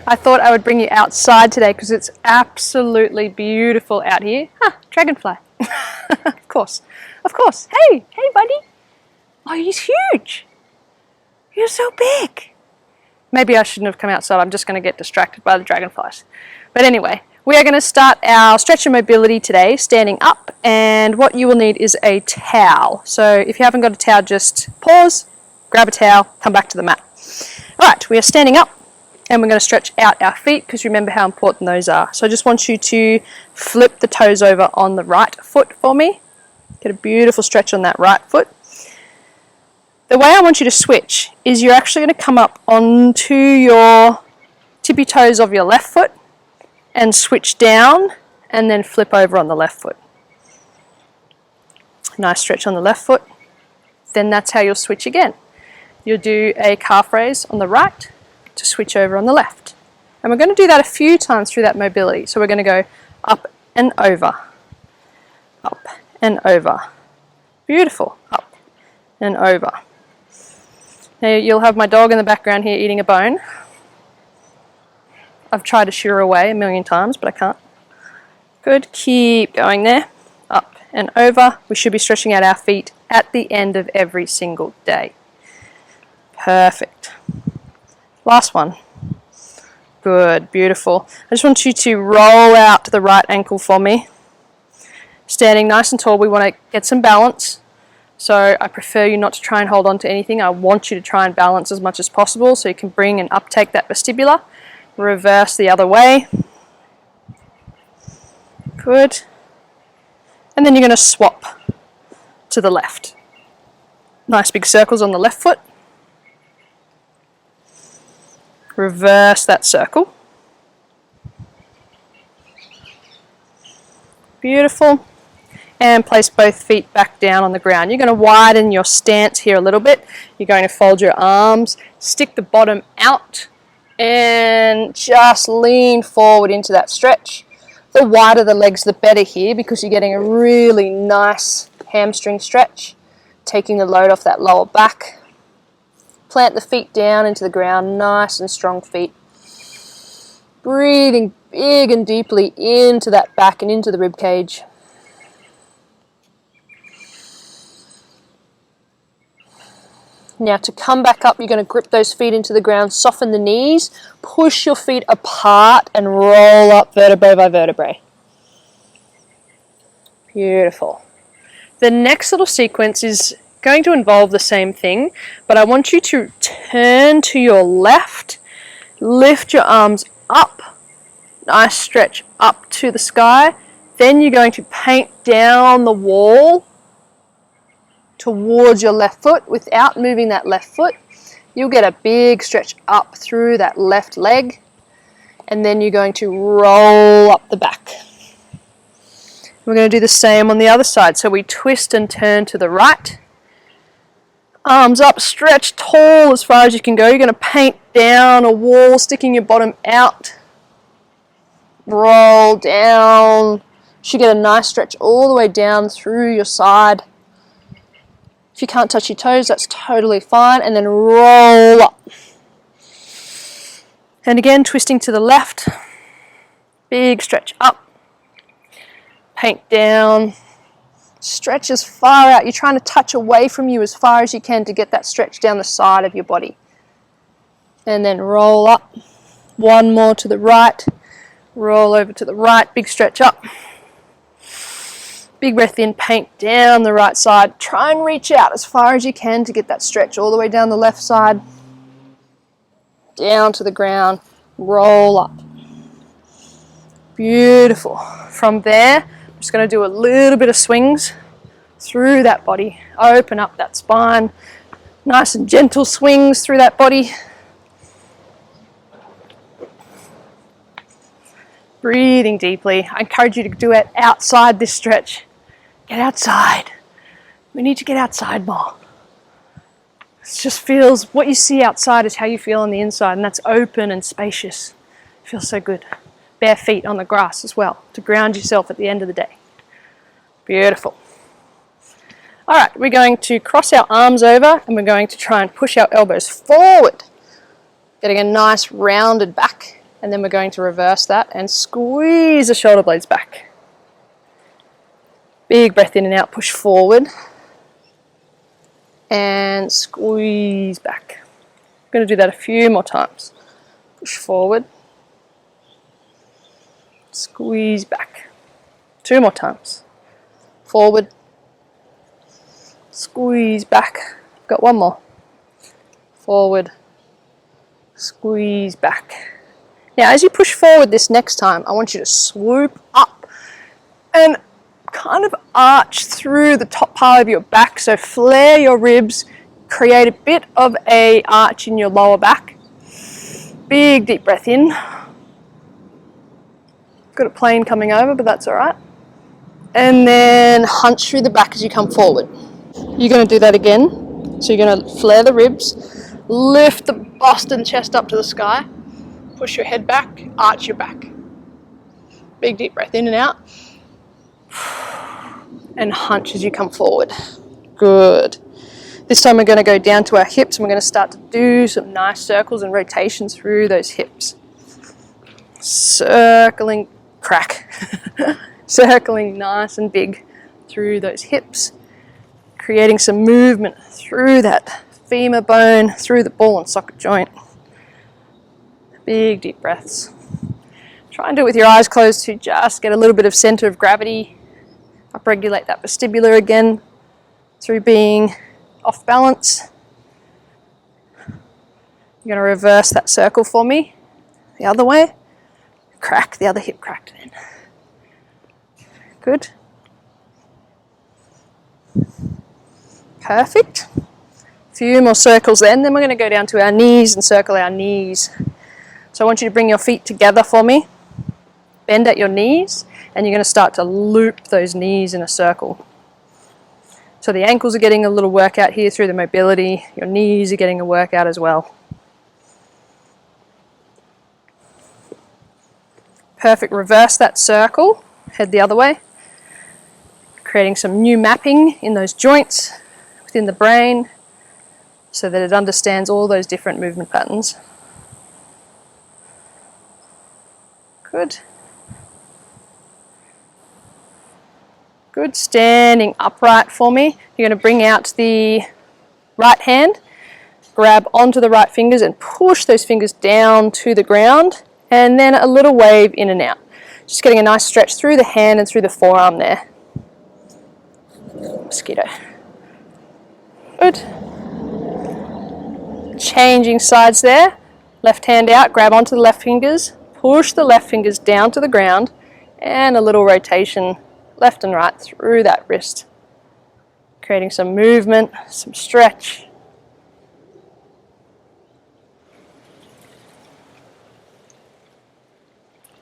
I thought I would bring you outside today because it's absolutely beautiful out here. Dragonfly. Of course. Of course. Hey, buddy. Oh, he's huge. You're so big. Maybe I shouldn't have come outside. I'm just going to get distracted by the dragonflies. But anyway, we are going to start our stretch and mobility today, standing up. And what you will need is a towel. So if you haven't got a towel, just pause, grab a towel, come back to the mat. All right, we are standing up and we're going to stretch out our feet because remember how important those are. So I just want you to flip the toes over on the right foot for me. Get a beautiful stretch on that right foot. The way I want you to switch is you're actually going to come up onto your tippy toes of your left foot and switch down and then flip over on the left foot. Nice stretch on the left foot. Then that's how you'll switch again. You'll do a calf raise on the right to switch over on the left. And we're going to do that a few times through that mobility. So we're going to go up and over, up and over. Beautiful, up and over. Now you'll have my dog in the background here eating a bone. I've tried to shoo her away a million times, but I can't. Good, keep going there, up and over. We should be stretching out our feet at the end of every single day. Perfect. Last one. Good, beautiful. I just want you to roll out the right ankle for me. Standing nice and tall, we want to get some balance. So I prefer you not to try and hold on to anything. I want you to try and balance as much as possible so you can bring and uptake that vestibular. Reverse the other way. Good. And then you're going to swap to the left. Nice big circles on the left foot. Reverse that circle. Beautiful. And place both feet back down on the ground. You're going to widen your stance here a little bit. You're going to fold your arms, stick the bottom out, and just lean forward into that stretch. The wider the legs, the better here because you're getting a really nice hamstring stretch, taking the load off that lower back. Plant the feet down into the ground, nice and strong feet. Breathing big and deeply into that back and into the rib cage. Now to come back up, you're going to grip those feet into the ground, soften the knees, push your feet apart and roll up vertebrae by vertebrae. Beautiful. The next little sequence is going to involve the same thing, but I want you to turn to your left, lift your arms up, nice stretch up to the sky. Then you're going to paint down the wall towards your left foot without moving that left foot. You'll get a big stretch up through that left leg, and then you're going to roll up the back. We're going to do the same on the other side. So we twist and turn to the right. Arms up, stretch tall as far as you can go. You're going to paint down a wall, sticking your bottom out. Roll down. You should get a nice stretch all the way down through your side. If you can't touch your toes, that's totally fine. And then roll up. And again, twisting to the left. Big stretch up. Paint down. Stretch as far out. You're trying to touch away from you as far as you can to get that stretch down the side of your body. And then roll up. One more to the right. Roll over to the right. Big stretch up. Big breath in. Paint down the right side. Try and reach out as far as you can to get that stretch all the way down the left side. Down to the ground. Roll up. Beautiful. From there, I'm just going to do a little bit of swings through that body. Open up that spine. Nice and gentle swings through that body. Breathing deeply. I encourage you to do it outside this stretch. Get outside. We need to get outside more. It just feels, what you see outside is how you feel on the inside, and that's open and spacious. It feels so good. Bare feet on the grass as well, to ground yourself at the end of the day. Beautiful. All right, we're going to cross our arms over and we're going to try and push our elbows forward. Getting a nice rounded back. And then we're going to reverse that and squeeze the shoulder blades back. Big breath in and out, push forward. And squeeze back. I'm going to do that a few more times. Push forward. Squeeze back. 2 more times. Forward. Squeeze back. Got 1 more. Forward. Squeeze back. Now as you push forward this next time, I want you to swoop up and kind of arch through the top part of your back. So flare your ribs, create a bit of a arch in your lower back. Big deep breath in. Got a plane coming over, but that's all right. And then hunch through the back as you come forward. You're going to do that again. So you're going to flare the ribs, lift the bust and chest up to the sky, push your head back, arch your back. Big deep breath in and out. And hunch as you come forward. Good. This time we're going to go down to our hips and we're going to start to do some nice circles and rotations through those hips. Circling, crack. Circling nice and big through those hips. Creating some movement through that femur bone, through the ball and socket joint. Big deep breaths. Try and do it with your eyes closed to just get a little bit of center of gravity. Upregulate that vestibular again through being off balance. You're going to reverse that circle for me. The other way. Crack, the other hip cracked in. Good. Perfect. A few more circles then we're going to go down to our knees and circle our knees. So I want you to bring your feet together for me. Bend at your knees and you're going to start to loop those knees in a circle. So the ankles are getting a little workout here through the mobility. Your knees are getting a workout as well. Perfect. Reverse that circle. Head the other way. Creating some new mapping in those joints within the brain so that it understands all those different movement patterns. Good. Good. Standing upright for me. You're going to bring out the right hand, grab onto the right fingers and push those fingers down to the ground, and then a little wave in and out. Just getting a nice stretch through the hand and through the forearm there. Mosquito. Good. Changing sides there. Left hand out, grab onto the left fingers, push the left fingers down to the ground, and a little rotation left and right through that wrist. Creating some movement, some stretch.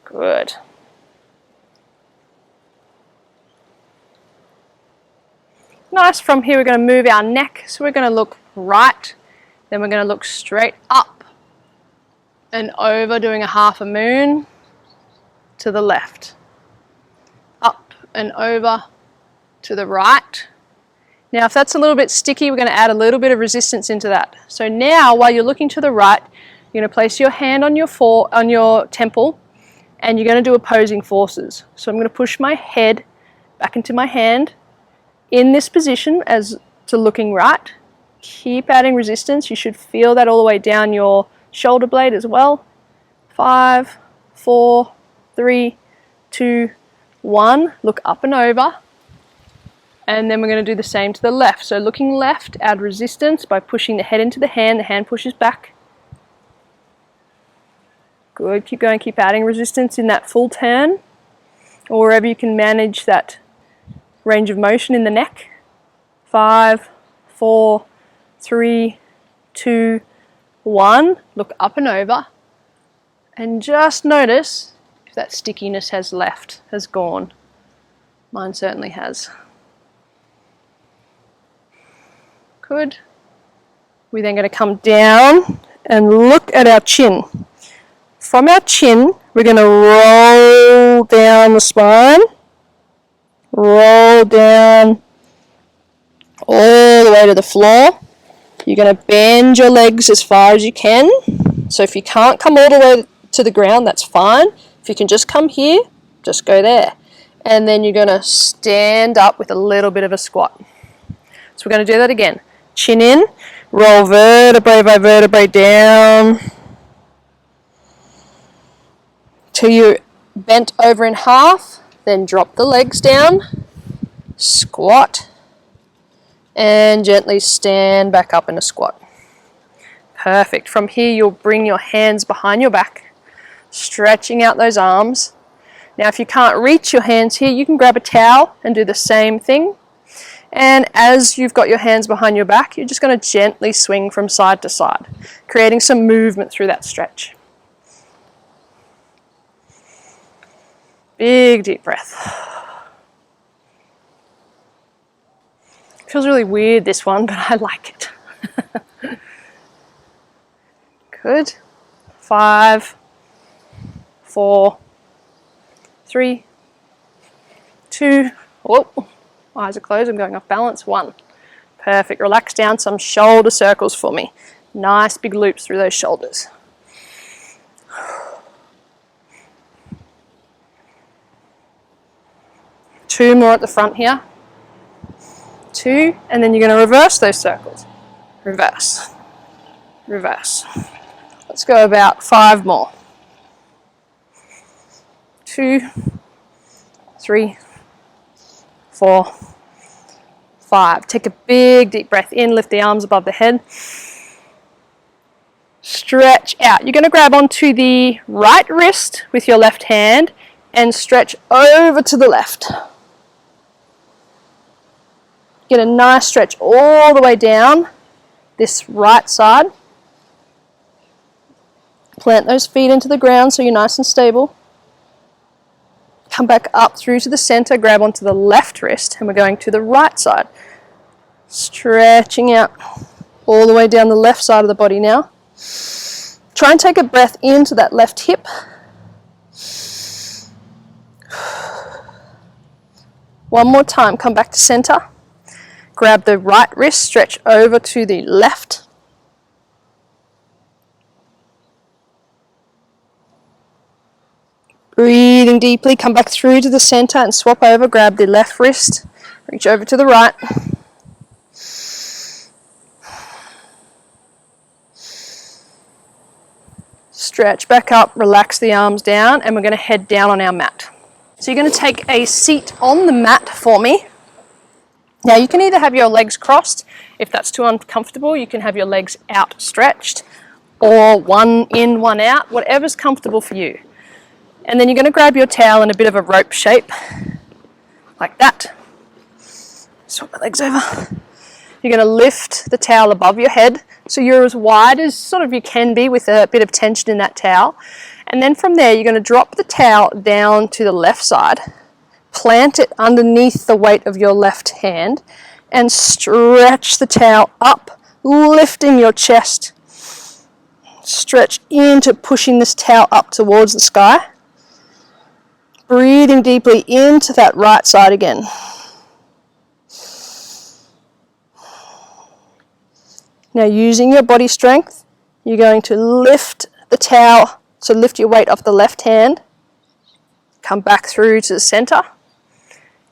Good. Nice. From here we're going to move our neck. So we're going to look right, then we're going to look straight up and over, doing a half a moon to the left. Up and over to the right. Now if that's a little bit sticky, we're going to add a little bit of resistance into that. So now while you're looking to the right, you're going to place your hand on your temple and you're going to do opposing forces. So I'm going to push my head back into my hand in this position as to looking right. Keep adding resistance. You should feel that all the way down your shoulder blade as well. 5, 4, 3, 2, 1. Look up and over. And then we're going to do the same to the left. So looking left, add resistance by pushing the head into the hand pushes back. Good, keep going, keep adding resistance in that full turn, or wherever you can manage that range of motion in the neck. 5, 4, 3, 2, 1. Look up and over. And just notice if that stickiness has left, has gone. Mine certainly has. Good. We're then going to come down and look at our chin. From our chin, we're going to roll down the spine, roll down all the way to the floor. You're going to bend your legs as far as you can. So if you can't come all the way to the ground, that's fine. If you can just come here, just go there. And then you're going to stand up with a little bit of a squat. So we're going to do that again. Chin in, roll vertebrae by vertebrae down till you're bent over in half, then drop the legs down, squat, and gently stand back up in a squat. Perfect. From here, you'll bring your hands behind your back, stretching out those arms. Now, if you can't reach your hands here, you can grab a towel and do the same thing. And as you've got your hands behind your back, you're just going to gently swing from side to side, creating some movement through that stretch. Big deep breath. Feels really weird, this one, but I like it. Good. 5, 4, 3, 2, oh, eyes are closed, I'm going off balance, 1. Perfect, relax down some shoulder circles for me. Nice big loops through those shoulders. 2 more at the front here. 2, and then you're going to reverse those circles. Reverse, reverse. Let's go about 5 more. 2, 3, 4, 5. Take a big deep breath in, lift the arms above the head. Stretch out. You're going to grab onto the right wrist with your left hand and stretch over to the left. Get a nice stretch all the way down this right side. Plant those feet into the ground so you're nice and stable. Come back up through to the center, grab onto the left wrist, and we're going to the right side. Stretching out all the way down the left side of the body now. Try and take a breath into that left hip. One more time, come back to center. Grab the right wrist, stretch over to the left. Breathing deeply, come back through to the center and swap over, grab the left wrist, reach over to the right. Stretch back up, relax the arms down, and we're going to head down on our mat. So you're going to take a seat on the mat for me. Now you can either have your legs crossed, if that's too uncomfortable, you can have your legs outstretched, or one in, one out, whatever's comfortable for you. And then you're going to grab your towel in a bit of a rope shape, like that. Swap my legs over. You're going to lift the towel above your head, so you're as wide as sort of you can be with a bit of tension in that towel. And then from there, you're going to drop the towel down to the left side, plant it underneath the weight of your left hand, and stretch the towel up, lifting your chest. Stretch into pushing this towel up towards the sky. Breathing deeply into that right side again. Now using your body strength, you're going to lift the towel, so lift your weight off the left hand, come back through to the center,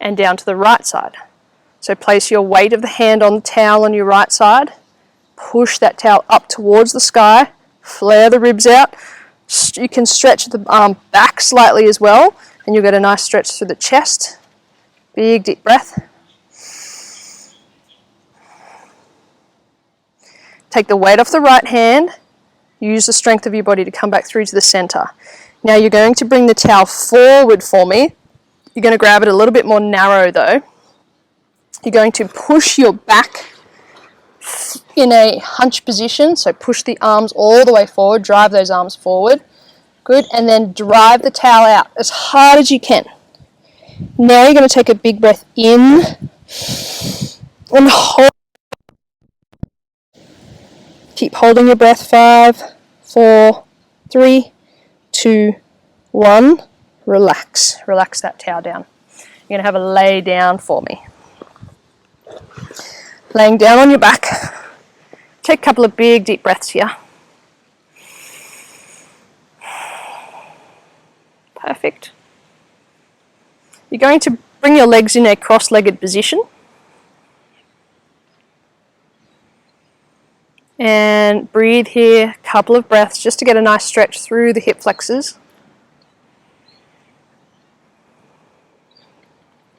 and down to the right side. So place your weight of the hand on the towel on your right side, push that towel up towards the sky, flare the ribs out. You can stretch the arm back slightly as well, and you'll get a nice stretch through the chest. Big deep breath. Take the weight off the right hand, use the strength of your body to come back through to the center. Now you're going to bring the towel forward for me. You're going to grab it a little bit more narrow though. You're going to push your back in a hunch position, so push the arms all the way forward, drive those arms forward. Good, and then drive the towel out as hard as you can. Now you're going to take a big breath in and hold. Keep holding your breath. 5, 4, 3, 2, 1. Relax. Relax that towel down. You're going to have a lay down for me. Laying down on your back. Take a couple of big deep breaths here. Perfect. You're going to bring your legs in a cross-legged position. And breathe here, a couple of breaths just to get a nice stretch through the hip flexors.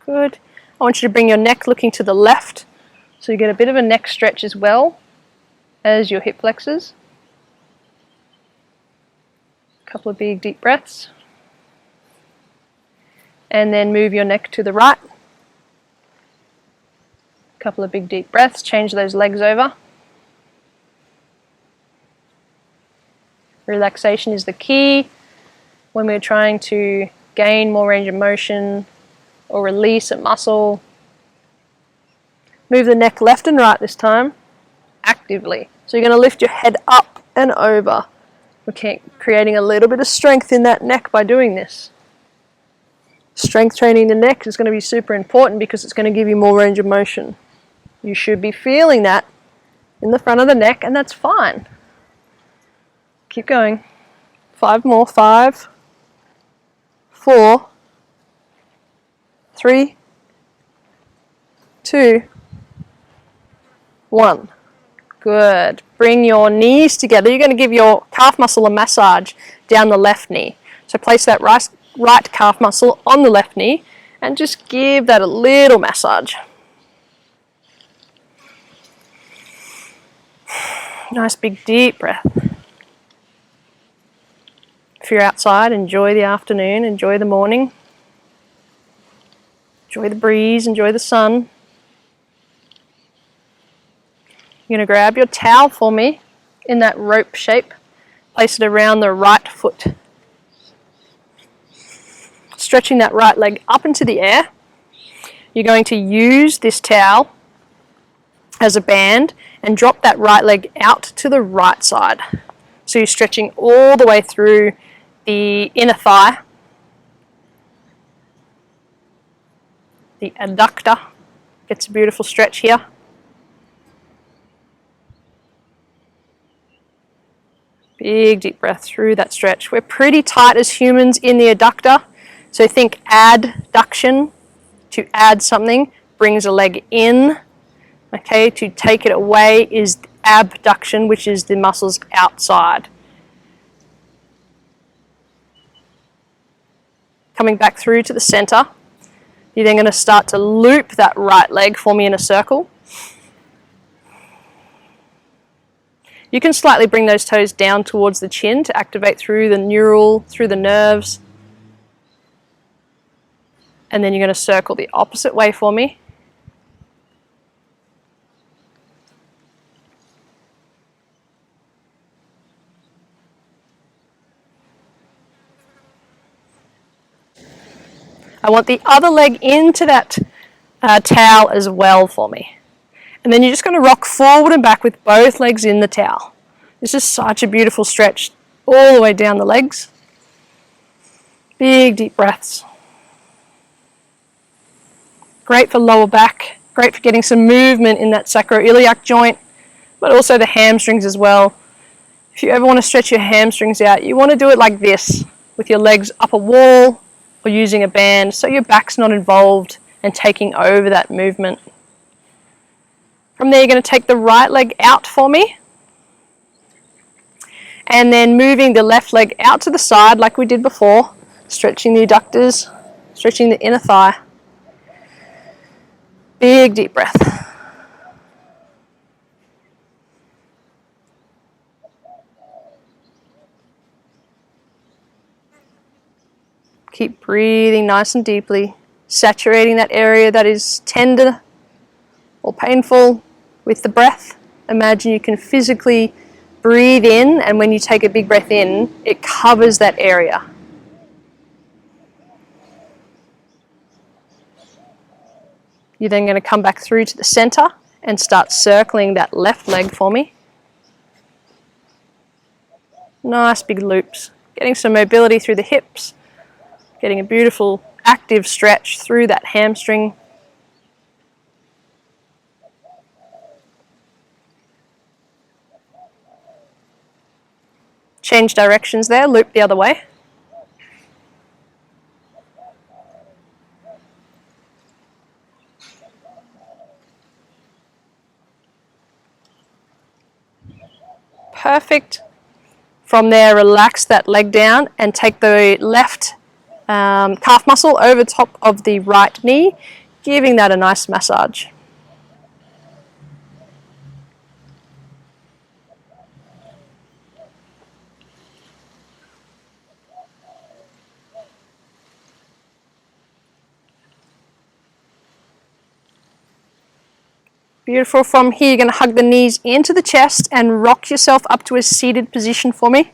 Good. I want you to bring your neck looking to the left, so you get a bit of a neck stretch as well as your hip flexors. A couple of big deep breaths. And then move your neck to the right. A couple of big deep breaths, change those legs over. Relaxation is the key when we're trying to gain more range of motion or release a muscle. Move the neck left and right this time, actively. So you're going to lift your head up and over. We're creating a little bit of strength in that neck by doing this. Strength training the neck is going to be super important because it's going to give you more range of motion. You should be feeling that in the front of the neck, and that's fine. Keep going. 5 more. 5, 4, 3, 2, 1. Good. Bring your knees together. You're going to give your calf muscle a massage down the left knee. So place that right calf muscle on the left knee and just give that a little massage. Nice big deep breath. If you're outside, enjoy the afternoon, enjoy the morning. Enjoy the breeze, enjoy the sun. You're going to grab your towel for me in that rope shape. Place it around the right foot. Stretching that right leg up into the air. You're going to use this towel as a band and drop that right leg out to the right side. So you're stretching all the way through the inner thigh, the adductor. Gets a beautiful stretch here. Big deep breath through that stretch. We're pretty tight as humans in the adductor, so think adduction. To add something brings a leg in. Okay, to take it away is abduction, which is the muscles outside. Coming back through to the center. You're then going to start to loop that right leg for me in a circle. You can slightly bring those toes down towards the chin to activate through the through the nerves. And then you're going to circle the opposite way for me. I want the other leg into that towel as well for me. And then you're just going to rock forward and back with both legs in the towel. This is such a beautiful stretch all the way down the legs. Big deep breaths. Great for lower back, great for getting some movement in that sacroiliac joint, but also the hamstrings as well. If you ever want to stretch your hamstrings out, you want to do it like this, with your legs up a wall or using a band, so your back's not involved and taking over that movement. From there, you're going to take the right leg out for me, and then moving the left leg out to the side like we did before, stretching the adductors, stretching the inner thigh. Big deep breath. Keep breathing nice and deeply, saturating that area that is tender or painful with the breath. Imagine you can physically breathe in, and when you take a big breath in, it covers that area. You're then going to come back through to the center and start circling that left leg for me. Nice big loops, getting some mobility through the hips, getting a beautiful active stretch through that hamstring. Change directions there, loop the other way. Perfect. From there, relax that leg down and take the left calf muscle over top of the right knee, giving that a nice massage. Beautiful. From here, you're going to hug the knees into the chest and rock yourself up to a seated position for me.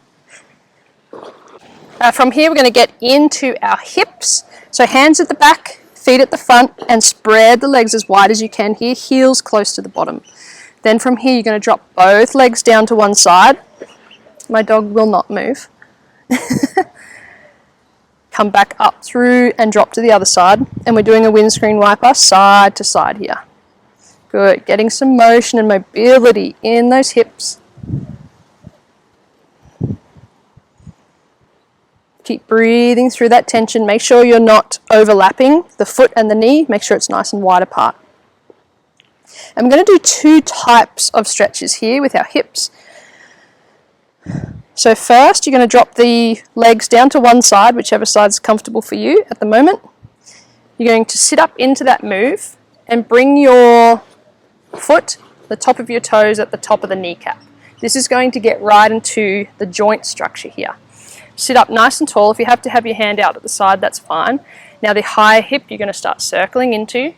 From here, we're going to get into our hips. So hands at the back, feet at the front, and spread the legs as wide as you can here, heels close to the bottom. Then from here, you're going to drop both legs down to one side. My dog will not move. Come back up through and drop to the other side. And we're doing a windscreen wiper side to side here. Good, getting some motion and mobility in those hips. Keep breathing through that tension. Make sure you're not overlapping the foot and the knee. Make sure it's nice and wide apart. I'm going to do two types of stretches here with our hips. So first, you're going to drop the legs down to one side, whichever side is comfortable for you at the moment. You're going to sit up into that move and bring your foot, the top of your toes at the top of the kneecap. This is going to get right into the joint structure here. Sit up nice and tall. If you have to have your hand out at the side, that's fine. Now the higher hip you're going to start circling into,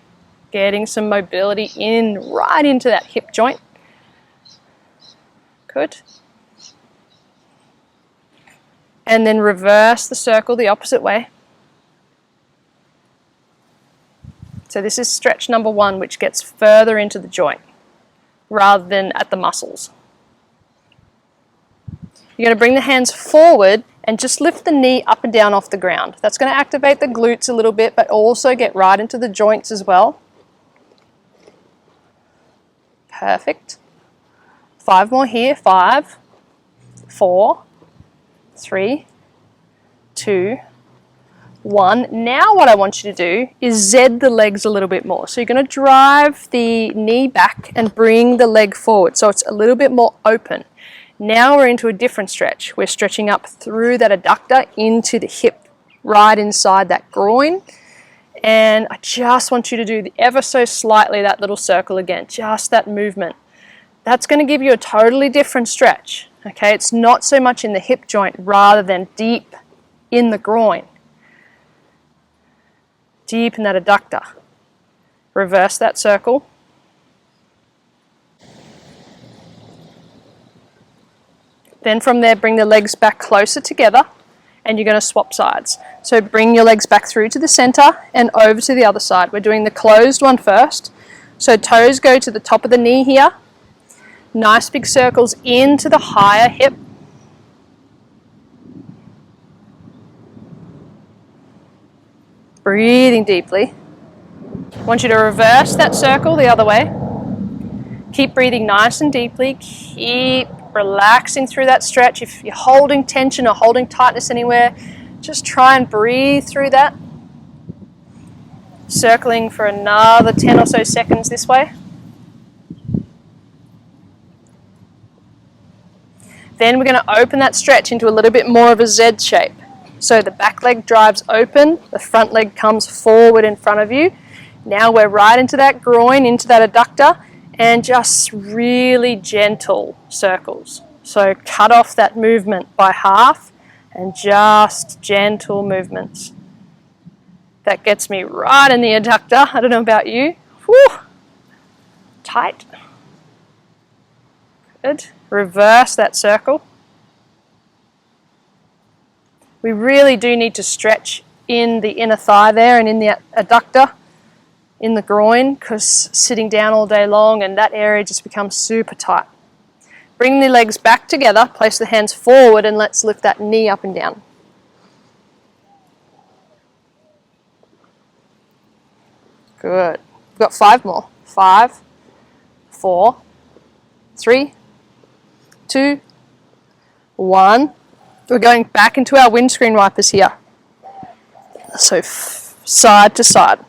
getting some mobility in right into that hip joint. Good. And then reverse the circle the opposite way. So this is stretch number one, which gets further into the joint rather than at the muscles. You're going to bring the hands forward and just lift the knee up and down off the ground. That's going to activate the glutes a little bit, but also get right into the joints as well. Perfect. 5 more here. 5, 4, 3, 2, 1. Now what I want you to do is Z the legs a little bit more. So you're going to drive the knee back and bring the leg forward so it's a little bit more open. Now we're into a different stretch. We're stretching up through that adductor into the hip, right inside that groin. And I just want you to do ever so slightly that little circle again, just that movement. That's going to give you a totally different stretch. Okay, it's not so much in the hip joint rather than deep in the groin. Deep in that adductor. Reverse that circle. Then from there, bring the legs back closer together and you're going to swap sides. So bring your legs back through to the center and over to the other side. We're doing the closed one first. So toes go to the top of the knee here. Nice big circles into the higher hip. Breathing deeply. I want you to reverse that circle the other way. Keep breathing nice and deeply. Keep relaxing through that stretch. If you're holding tension or holding tightness anywhere, just try and breathe through that. Circling for another 10 or so seconds this way. Then we're going to open that stretch into a little bit more of a Z shape. So the back leg drives open, the front leg comes forward in front of you. Now we're right into that groin, into that adductor, and just really gentle circles. So cut off that movement by half and just gentle movements. That gets me right in the adductor. I don't know about you. Whew. Tight. Good. Reverse that circle. We really do need to stretch in the inner thigh there and in the adductor, in the groin, because sitting down all day long and that area just becomes super tight. Bring the legs back together, place the hands forward, and let's lift that knee up and down. Good. We've got 5 more. 5, 4, 3, 2, 1. We're going back into our windscreen wipers here. So side to side.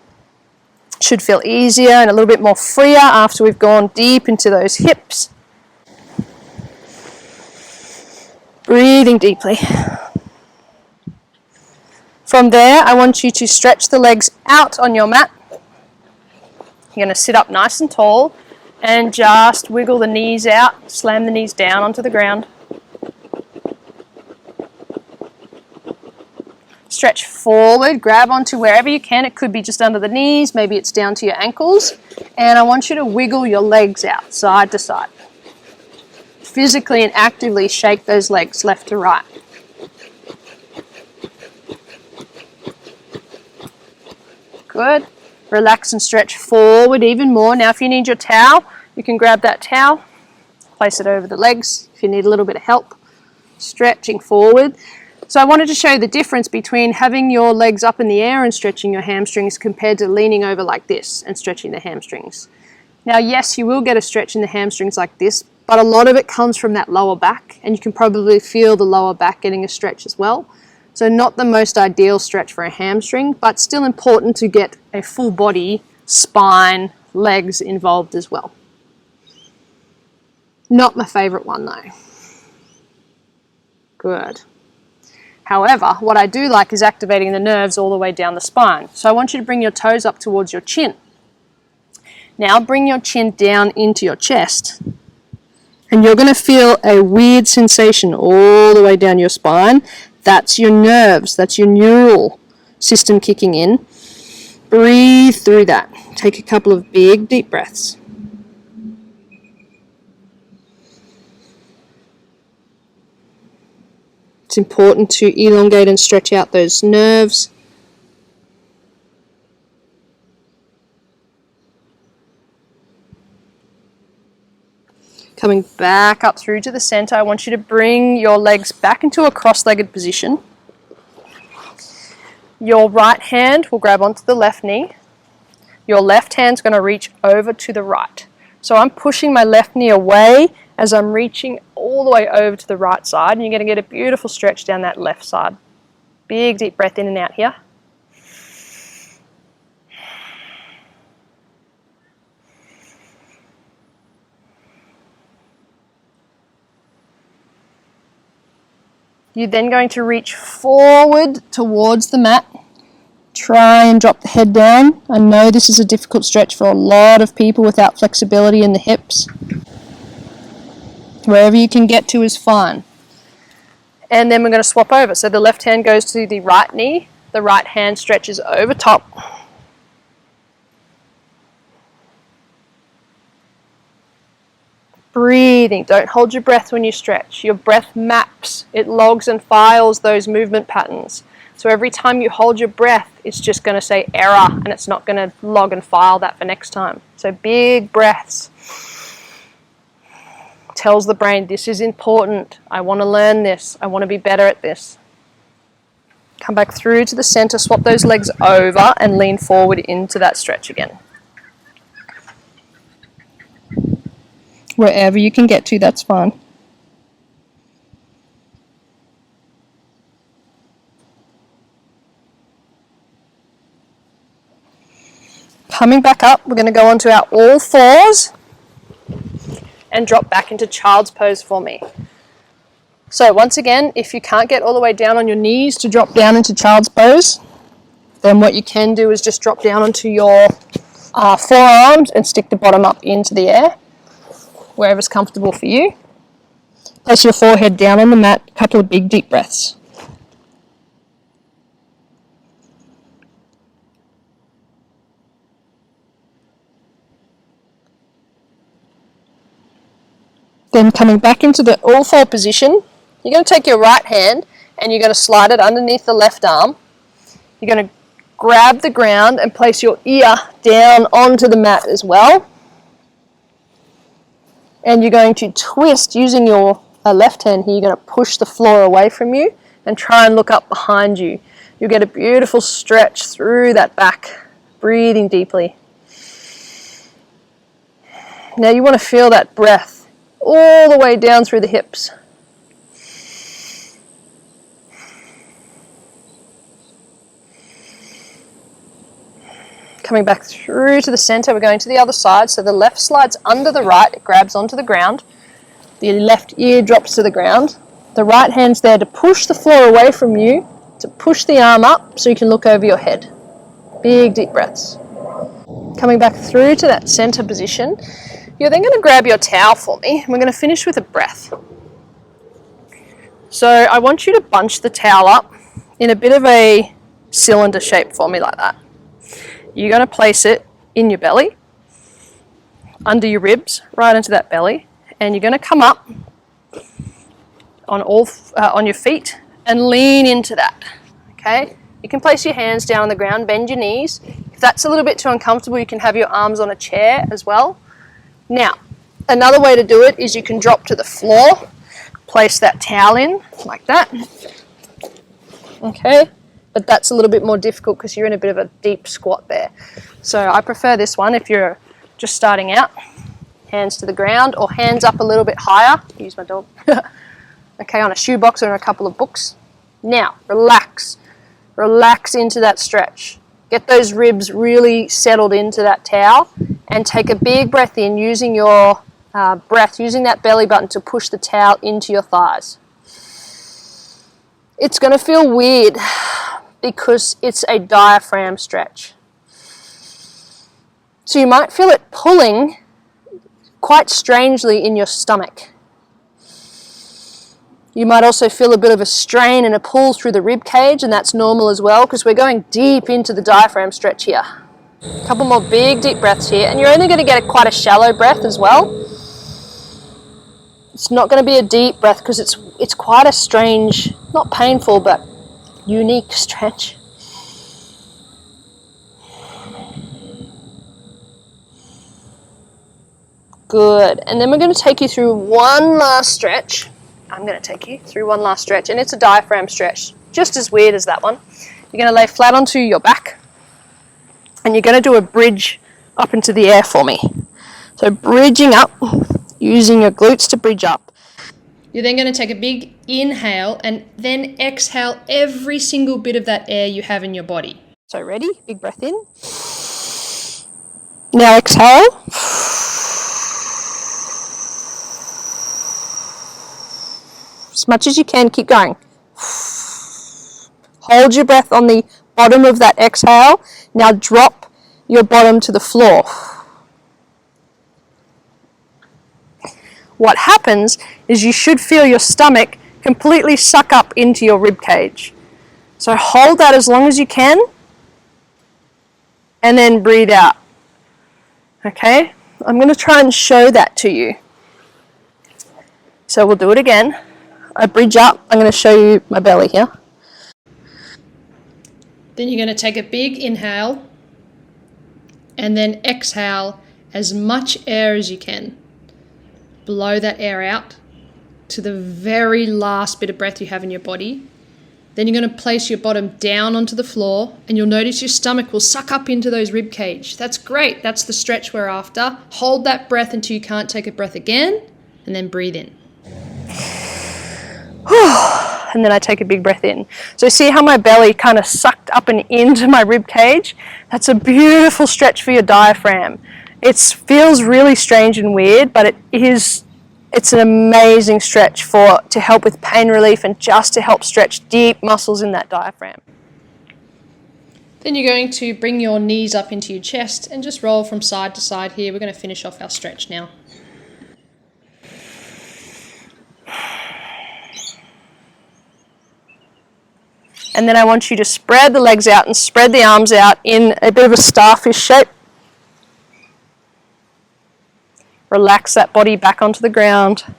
Should feel easier and a little bit more freer after we've gone deep into those hips. Breathing deeply. From there, I want you to stretch the legs out on your mat. You're going to sit up nice and tall and just wiggle the knees out, slam the knees down onto the ground. Stretch forward, grab onto wherever you can. It could be just under the knees, maybe it's down to your ankles. And I want you to wiggle your legs out, side to side. Physically and actively shake those legs left to right. Good. Relax and stretch forward even more. Now if you need your towel, you can grab that towel, place it over the legs if you need a little bit of help. Stretching forward. So I wanted to show you the difference between having your legs up in the air and stretching your hamstrings compared to leaning over like this and stretching the hamstrings. Now yes, you will get a stretch in the hamstrings like this, but a lot of it comes from that lower back, and you can probably feel the lower back getting a stretch as well. So not the most ideal stretch for a hamstring, but still important to get a full body, spine, legs involved as well. Not my favorite one though. Good. However, what I do like is activating the nerves all the way down the spine. So I want you to bring your toes up towards your chin. Now bring your chin down into your chest. And you're going to feel a weird sensation all the way down your spine. That's your nerves, that's your neural system kicking in. Breathe through that. Take a couple of big, deep breaths. It's important to elongate and stretch out those nerves. Coming back up through to the center, I want you to bring your legs back into a cross-legged position. Your right hand will grab onto the left knee. Your left hand's going to reach over to the right. So I'm pushing my left knee away as I'm reaching all the way over to the right side, and you're going to get a beautiful stretch down that left side. Big deep breath in and out here. You're then going to reach forward towards the mat. Try and drop the head down. I know this is a difficult stretch for a lot of people without flexibility in the hips. Wherever you can get to is fine. And then we're going to swap over. So the left hand goes to the right knee. The right hand stretches over top. Breathing. Don't hold your breath when you stretch. Your breath maps. It logs and files those movement patterns. So every time you hold your breath, it's just going to say error, and it's not going to log and file that for next time. So big breaths. Tells the brain, this is important. I want to learn this. I want to be better at this. Come back through to the center, swap those legs over, and lean forward into that stretch again. Wherever you can get to, that's fine. Coming back up, we're going to go onto our all fours and drop back into child's pose for me. So once again, if you can't get all the way down on your knees to drop down into child's pose, then what you can do is just drop down onto your forearms and stick the bottom up into the air, wherever's comfortable for you. Place your forehead down on the mat, a couple of big deep breaths. Then coming back into the all four position, you're going to take your right hand and you're going to slide it underneath the left arm. You're going to grab the ground and place your ear down onto the mat as well. And you're going to twist using your left hand here. You're going to push the floor away from you and try and look up behind you. You'll get a beautiful stretch through that back, breathing deeply. Now you want to feel that breath all the way down through the hips. Coming back through to the center, we're going to the other side. So the left slides under the right, it grabs onto the ground. The left ear drops to the ground. The right hand's there to push the floor away from you, to push the arm up so you can look over your head. Big deep breaths. Coming back through to that center position, you're then going to grab your towel for me, and we're going to finish with a breath. So I want you to bunch the towel up in a bit of a cylinder shape for me like that. You're going to place it in your belly, under your ribs, right into that belly, and you're going to come up on your feet and lean into that. Okay? You can place your hands down on the ground, bend your knees. If that's a little bit too uncomfortable, you can have your arms on a chair as well. Now, another way to do it is you can drop to the floor, place that towel in like that. Okay? But that's a little bit more difficult because you're in a bit of a deep squat there. So I prefer this one if you're just starting out. Hands to the ground or hands up a little bit higher. Use my dog. Okay, on a shoebox or a couple of books. Now, relax. Relax into that stretch. Get those ribs really settled into that towel and take a big breath in using your using that belly button to push the towel into your thighs. It's going to feel weird because it's a diaphragm stretch. So you might feel it pulling quite strangely in your stomach. You might also feel a bit of a strain and a pull through the rib cage, and that's normal as well because we're going deep into the diaphragm stretch here. A couple more big deep breaths here, and you're only going to get quite a shallow breath as well. It's not going to be a deep breath because it's quite a strange, not painful, but unique stretch. Good, and then we're going to take you through one last stretch. I'm going to take you through one last stretch, and it's a diaphragm stretch, just as weird as that one. You're going to lay flat onto your back, and you're going to do a bridge up into the air for me. So bridging up, using your glutes to bridge up. You're then going to take a big inhale, and then exhale every single bit of that air you have in your body. So ready? Big breath in. Now exhale. As much as you can, keep going. Hold your breath on the bottom of that exhale. Now drop your bottom to the floor. What happens is you should feel your stomach completely suck up into your rib cage. So hold that as long as you can, and then breathe out. Okay? I'm going to try and show that to you. So we'll do it again. I bridge up. I'm going to show you my belly here. Then you're going to take a big inhale and then exhale as much air as you can. Blow that air out to the very last bit of breath you have in your body. Then you're going to place your bottom down onto the floor, and you'll notice your stomach will suck up into those rib cage. That's great. That's the stretch we're after. Hold that breath until you can't take a breath again, and then breathe in. And then I take a big breath in. So see how my belly kind of sucked up and into my rib cage? That's a beautiful stretch for your diaphragm. It feels really strange and weird, but it's an amazing stretch to help with pain relief and just to help stretch deep muscles in that diaphragm. Then you're going to bring your knees up into your chest and just roll from side to side here. We're going to finish off our stretch now. And then I want you to spread the legs out and spread the arms out in a bit of a starfish shape. Relax that body back onto the ground.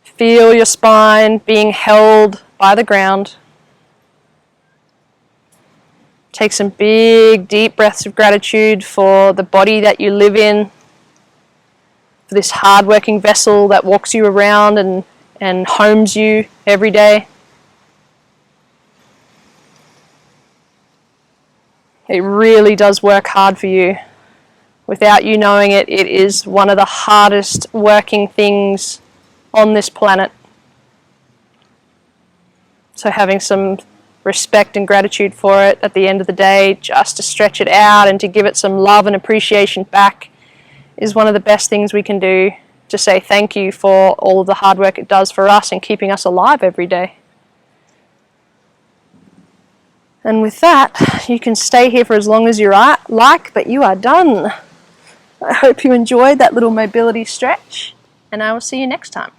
Feel your spine being held by the ground. Take some big, deep breaths of gratitude for the body that you live in, for this hard-working vessel that walks you around and homes you every day. It really does work hard for you. Without you knowing it, it is one of the hardest working things on this planet. So having some respect and gratitude for it at the end of the day, just to stretch it out and to give it some love and appreciation back, is one of the best things we can do to say thank you for all of the hard work it does for us and keeping us alive every day. And with that, you can stay here for as long as you like, but you are done. I hope you enjoyed that little mobility stretch, and I will see you next time.